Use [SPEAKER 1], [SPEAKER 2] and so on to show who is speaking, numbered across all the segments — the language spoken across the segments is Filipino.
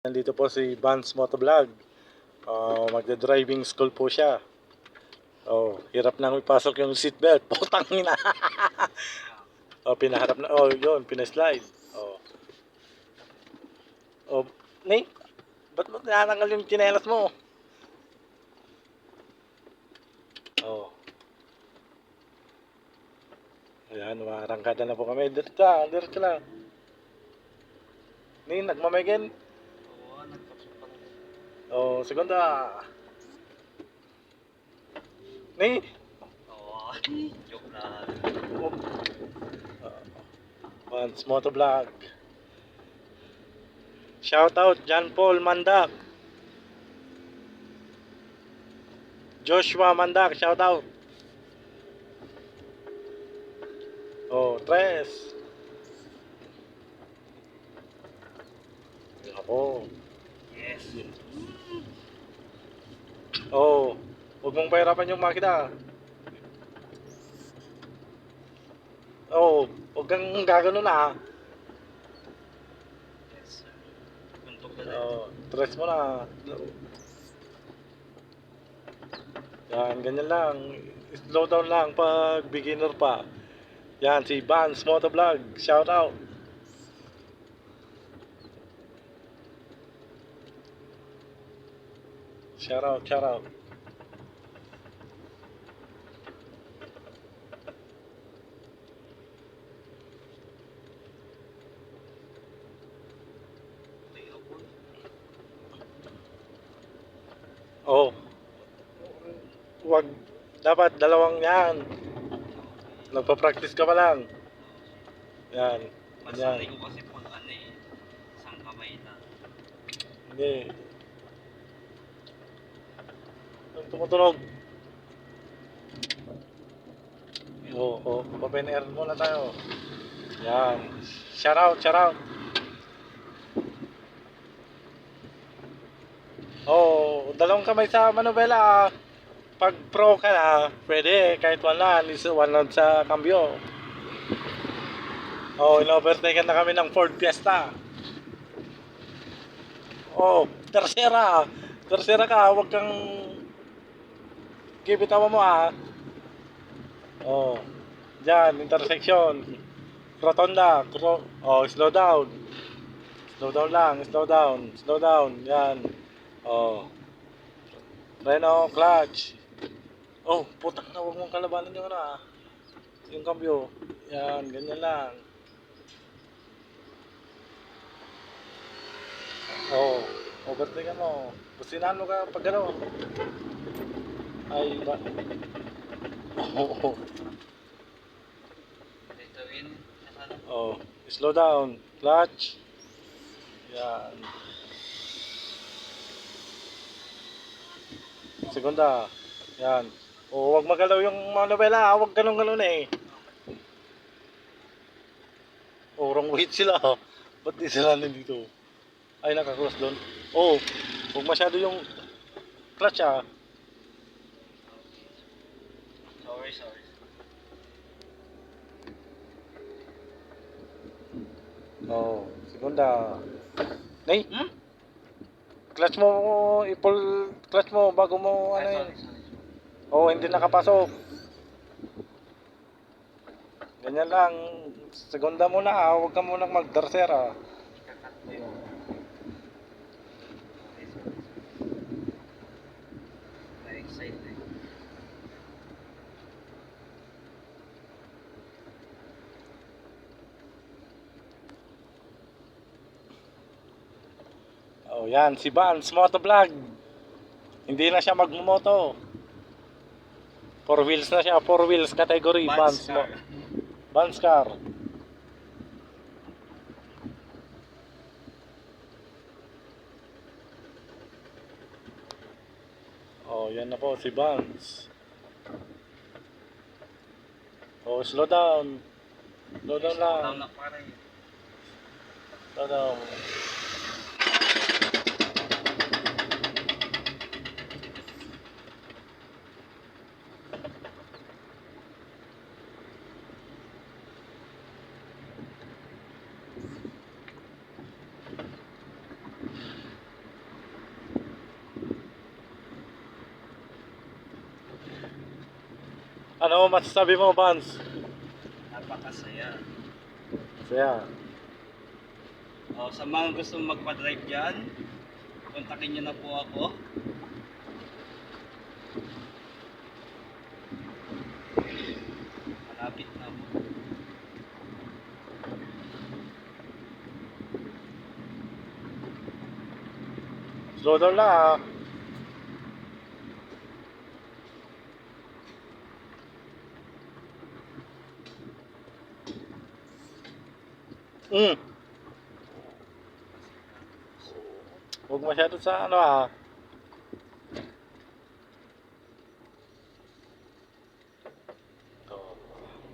[SPEAKER 1] Nandito po si Vance Motovlog. Magda-driving school po siya. Hirap nang ipasok yung seatbelt. Putang ina. Pinaharap na. Yun, pinaslide. Nate, ba't mo tinatanggal yung tsinelas mo? Ayan, umarangkada na po kami. Diretso lang. Nate, nagmamegen.
[SPEAKER 2] Oo, nagkapsupan.
[SPEAKER 1] Segunda. Nate.
[SPEAKER 2] Oo, joke lang.
[SPEAKER 1] Vance Motovlog. Shout out John Paul Mandak. Joshua Mandak, shout out. Tres. Ako.
[SPEAKER 2] Yes.
[SPEAKER 1] Huwag mong pahirapan yung makina. Huwag kang gagano na.
[SPEAKER 2] Yes, sir. Buntok na tayo.
[SPEAKER 1] Tres mo na. Yan, ganyan lang. Slow down lang pag beginner pa. Yan, si Vance Motovlog. Shout out. Shout out. Wag, dapat dalawang yan. Nagpa-practice ka pa lang. Yan.
[SPEAKER 2] Masanay ko kasi po isang kamay na.
[SPEAKER 1] Hindi. Ang tumutunog. Open air muna tayo. Yan. Shout out. Dalawang kamay sa manubela. Pag pro ka na, pwede kahit one lang sa cambio. In-overtake na kami ng Ford Fiesta. Tercera ka, huwag kang kibitawan mo Diyan, intersection. Rotonda. Slow down. Slow down. Yan. Freno, clutch. Putang na, huwag mong kalabanan yung yung cambio. Yan, ganyan lang. Overtake mo. Businahan mo ka pag gano'n. Ay, ba?
[SPEAKER 2] Dito in.
[SPEAKER 1] Slow down. Clutch. Yan. Segunda. Yan. Huwag magalaw yung manubela. Huwag ganun wrong weight sila. Ba't di sila nandito? Ay, naka-cross doon. Huwag masyado yung clutch
[SPEAKER 2] Sorry.
[SPEAKER 1] Segunda. Nay? Clutch mo, i-pull clutch mo bago mo
[SPEAKER 2] Sorry.
[SPEAKER 1] hindi nakapasok. Ganyan lang. Segunda muna huwag ka munang mag-tercera.
[SPEAKER 2] Kakat mo yun. Na-excite
[SPEAKER 1] Yan, si Vance Motovlog. Hindi na siya magmumoto. 4 wheels na siya, 4 wheels category. Vance car. Yan na po si Vance. Slow down. Slow down lang.
[SPEAKER 2] Down na pare.
[SPEAKER 1] Slow down. Ano masasabi mo, Vance?
[SPEAKER 2] Napakasaya.
[SPEAKER 1] Saya.
[SPEAKER 2] Sa mga gusto magpa-drive dyan, kontakin nyo na po ako. Malapit na po.
[SPEAKER 1] Slow down lang ah. Mm. Huwag masyado sa ano ah.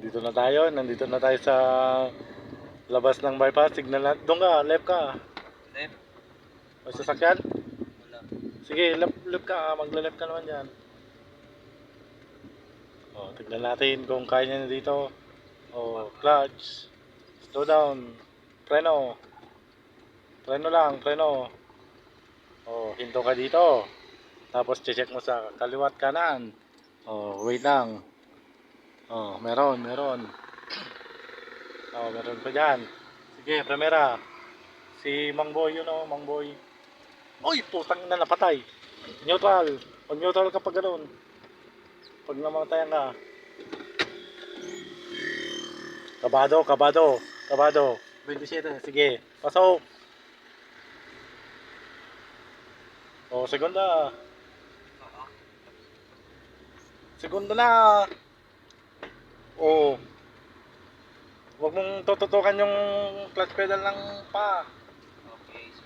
[SPEAKER 1] Dito na tayo, nandito na tayo sa labas ng bypass. Signal na, doon ka, left ka.
[SPEAKER 2] Left?
[SPEAKER 1] May sasakyan?
[SPEAKER 2] Wala.
[SPEAKER 1] Sige, left ka, magla-left ka naman dyan. Tignan natin kung kaya niya na dito. Clutch. Slow down. Preno. Preno lang, preno. Hinto ka dito. Tapos check mo sa kaliwat kanan. Wait lang. Meron. Meron pa dyan. Sige, primera. Si Mangboy yun Mangboy. Uy, putang na napatay. Neutral. Pag neutral ka pag ganun. Pag namatayan ka. Kabado. 27, sige. Pasok. Segunda. Segunda na. Huwag mong tututukan yung clutch pedal ng pa.
[SPEAKER 2] Okay, so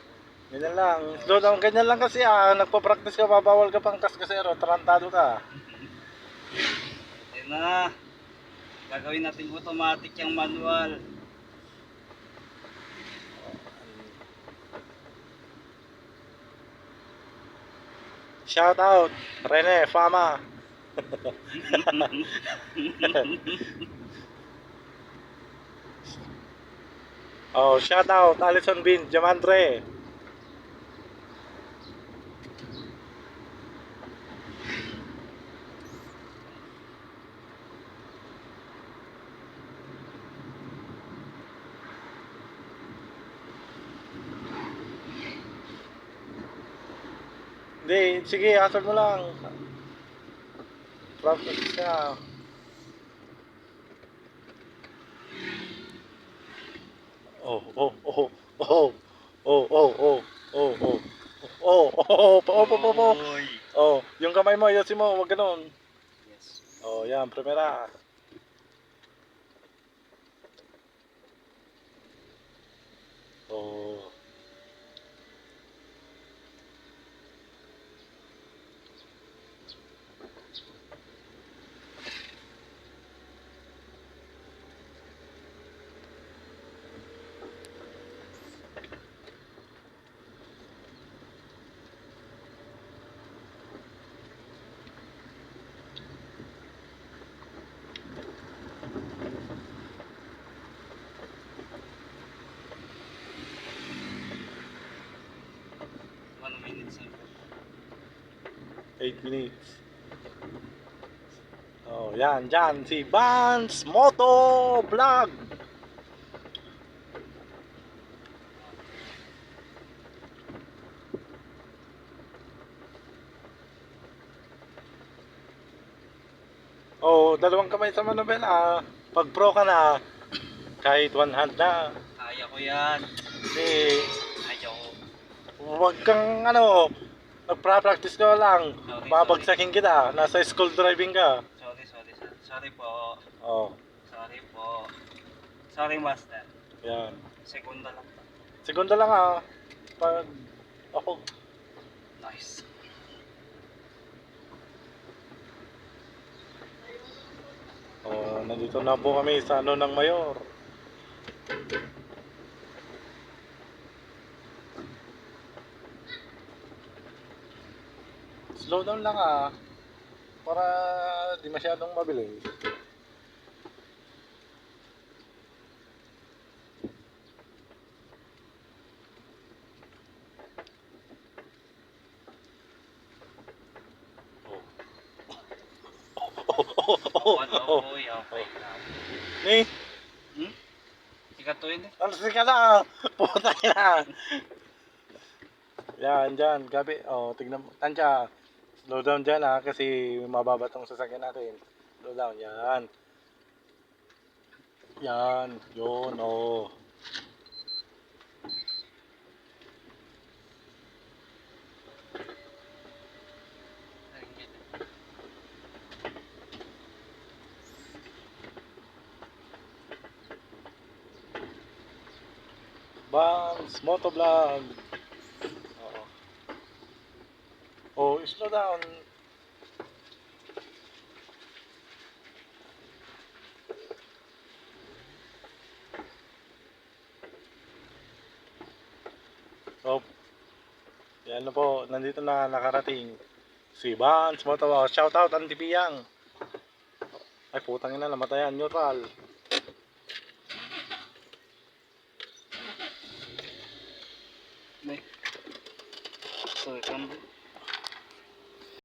[SPEAKER 1] Ganyan lang. Slow down, ganyan lang kasi nagpa-practice ka, babawal ka pang kaskasero, tarantado ka.
[SPEAKER 2] yun na. Gagawin natin automatic yung manual.
[SPEAKER 1] Shout out, Rene, Fama. Shout out, Alison Bin, Diamandre. Hindi, sige, hasal mo lang. Practice ka. Oh, oh, oh, oh, oh, oh, oh, oh, oh, oh.
[SPEAKER 2] Oy.
[SPEAKER 1] Yung kamay mo, ayusin mo, wag ganun.
[SPEAKER 2] Yes.
[SPEAKER 1] Yan, primera. Oh.
[SPEAKER 2] One minute, sir.
[SPEAKER 1] 8 minutes. Yan, dyan, si Vance Moto Vlog. Dalawang kamay sa manubela. Pag pro ka na, kahit one hand na.
[SPEAKER 2] Kaya ko yan.
[SPEAKER 1] Hindi,
[SPEAKER 2] Ayaw.
[SPEAKER 1] huwag kang nagpa-practice ka lang.
[SPEAKER 2] Sorry,
[SPEAKER 1] Babagsakin kita, nasa school driving ka.
[SPEAKER 2] Sorry, sir. Sorry po.
[SPEAKER 1] Oh,
[SPEAKER 2] Sorry po. Sorry, master.
[SPEAKER 1] yan.
[SPEAKER 2] Segunda lang po.
[SPEAKER 1] Segunda lang pag ako.
[SPEAKER 2] Nice.
[SPEAKER 1] Nandito na po kami sa ng Mayor. Slow down lang para di masyadong mabilis.
[SPEAKER 2] Uy, okay.
[SPEAKER 1] Ni,
[SPEAKER 2] Ikatuin eh.
[SPEAKER 1] ano si ka na? Puta na. Yan, dyan, gabi. Tignan mo. Tansya. Slow down dyan kasi mababa tong sasakyan natin. Slow down, yan. Yan, yun, Bams, motovlog. Oo. Slow down. So, yan na po, nandito na nakarating si Vans Motovlog. Shout out Auntie Piyang. Ay putang ina, namatayan, neutral.
[SPEAKER 2] May. So,